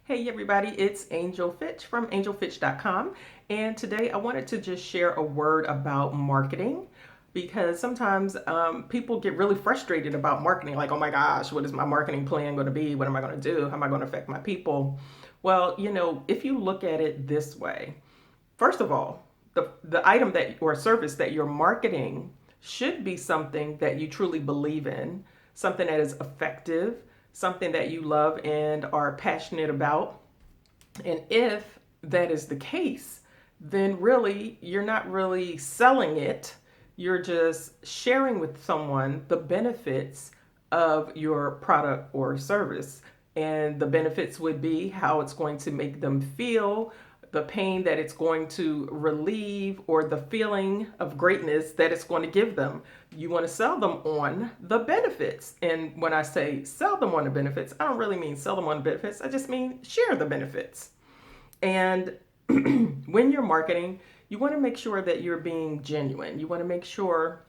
Hey everybody, it's Angel Fitch from angelfitch.com, and today I wanted to just share a word about marketing because sometimes people get really frustrated about marketing, like, oh my gosh, what is my marketing plan going to be? What am I going to do? How am I going to affect my people? Well, if you look at it this way, first of all, the item that or service that you're marketing should be something that you truly believe in, something that is effective, something that you love and are passionate about. And if that is the case, then really you're not really selling it. You're just sharing with someone the benefits of your product or service. And the benefits would be how it's going to make them feel, the pain that it's going to relieve, or the feeling of greatness that it's going to give them. You want to sell them on the benefits. And when I say sell them on the benefits, I don't really mean sell them on the benefits. I just mean share the benefits. And when you're marketing, you want to make sure that you're being genuine. You want to make sure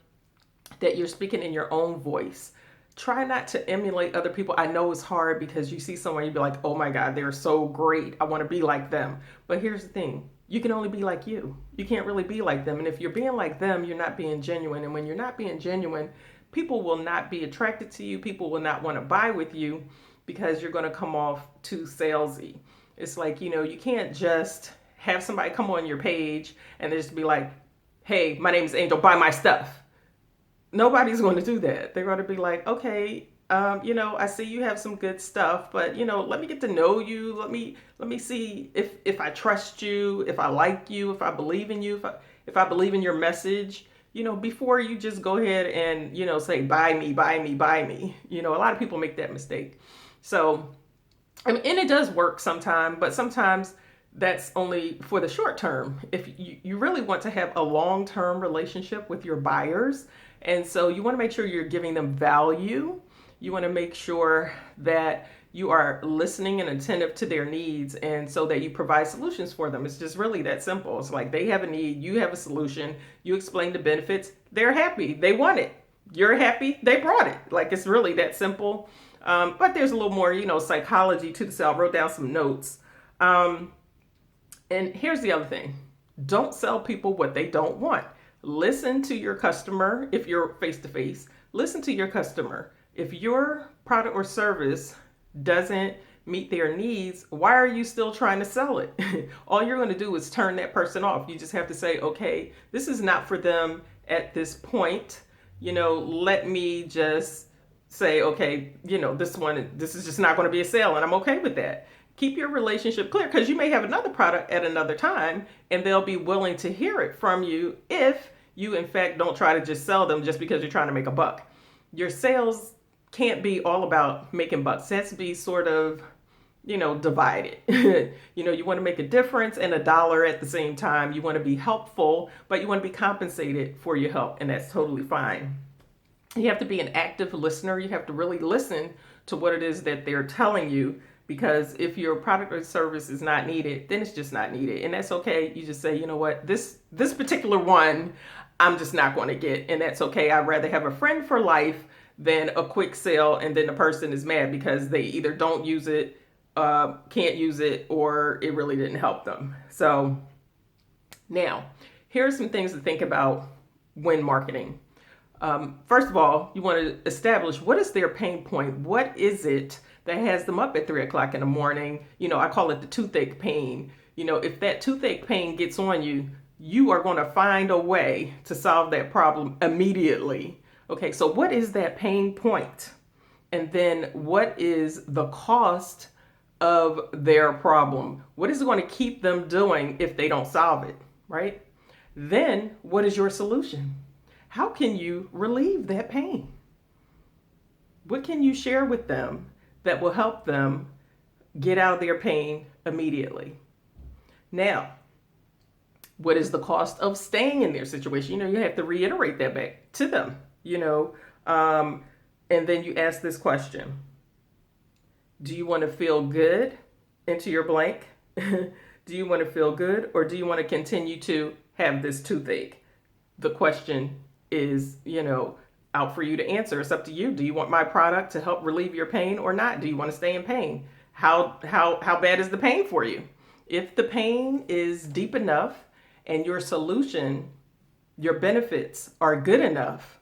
that you're speaking in your own voice. Try not to emulate other people. I know it's hard because you see someone, you'd be like, oh my God, they're so great. I want to be like them. But here's the thing, you can only be like you. You can't really be like them. And if you're being like them, you're not being genuine. And when you're not being genuine, people will not be attracted to you. People will not want to buy with you because you're going to come off too salesy. It's like, you can't just have somebody come on your page and just be like, hey, my name is Angel, buy my stuff. Nobody's going to do that. They're going to be like, okay, I see you have some good stuff, but let me get to know you. Let me see if I trust you, if I like you, if I believe in you, if I believe in your message. Before you just go ahead and say buy me, buy me, buy me. A lot of people make that mistake. So, I mean, and it does work sometimes, but sometimes that's only for the short term. If you really want to have a long-term relationship with your buyers, and so you want to make sure you're giving them value. You want to make sure that you are listening and attentive to their needs, and so that you provide solutions for them. It's just really that simple. It's like they have a need, you have a solution, you explain the benefits, they're happy, they want it. You're happy, they brought it. Like, it's really that simple. But there's a little more, psychology to the sell. I wrote down some notes. And here's the other thing. Don't sell people what they don't want. Listen to your customer if you're face to face. Listen to your customer. If your product or service doesn't meet their needs, why are you still trying to sell it? All you're going to do is turn that person off. You just have to say, okay, this is not for them at this point. Let me just say, okay, this is just not going to be a sale, and I'm okay with that. Keep your relationship clear, because you may have another product at another time and they'll be willing to hear it from you if you in fact don't try to just sell them just because you're trying to make a buck. Your sales can't be all about making bucks. It has to be sort of, divided. You want to make a difference and a dollar at the same time. You want to be helpful, but you want to be compensated for your help, and that's totally fine. You have to be an active listener. You have to really listen to what it is that they're telling you, because if your product or service is not needed, then it's just not needed. And that's okay. You just say, you know what, this particular one, I'm just not going to get. And that's okay. I'd rather have a friend for life than a quick sale. And then the person is mad because they either don't use it, can't use it, or it really didn't help them. So now, here are some things to think about when marketing. First of all, you want to establish what is their pain point. What is it that has them up at 3 o'clock in the morning? I call it the toothache pain. If that toothache pain gets on you, you are going to find a way to solve that problem immediately. Okay, so what is that pain point? And then what is the cost of their problem? What is it going to keep them doing if they don't solve it, right? Then what is your solution? How can you relieve that pain? What can you share with them that will help them get out of their pain immediately? Now, what is the cost of staying in their situation? You have to reiterate that back to them, and then you ask this question. Do you want to feel good into your blank? Do you want to feel good, or do you want to continue to have this toothache? The question is, out for you to answer. It's up to you. Do you want my product to help relieve your pain or not? Do you want to stay in pain? how bad is the pain for you? If the pain is deep enough and your solution, your benefits are good enough,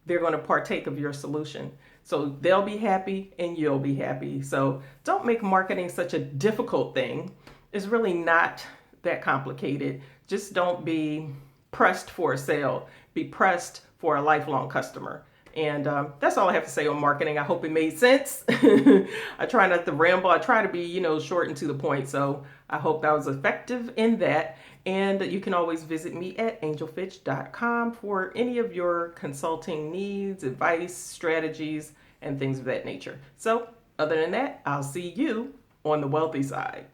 they're going to partake of your solution. So they'll be happy and you'll be happy. So don't make marketing such a difficult thing. It's really not that complicated. Just don't be pressed for a sale. Be pressed for a lifelong customer. And that's all I have to say on marketing. I hope it made sense. I try not to ramble. I try to be, short and to the point. So I hope that was effective in that. And you can always visit me at angelfitch.com for any of your consulting needs, advice, strategies, and things of that nature. So other than that, I'll see you on the wealthy side.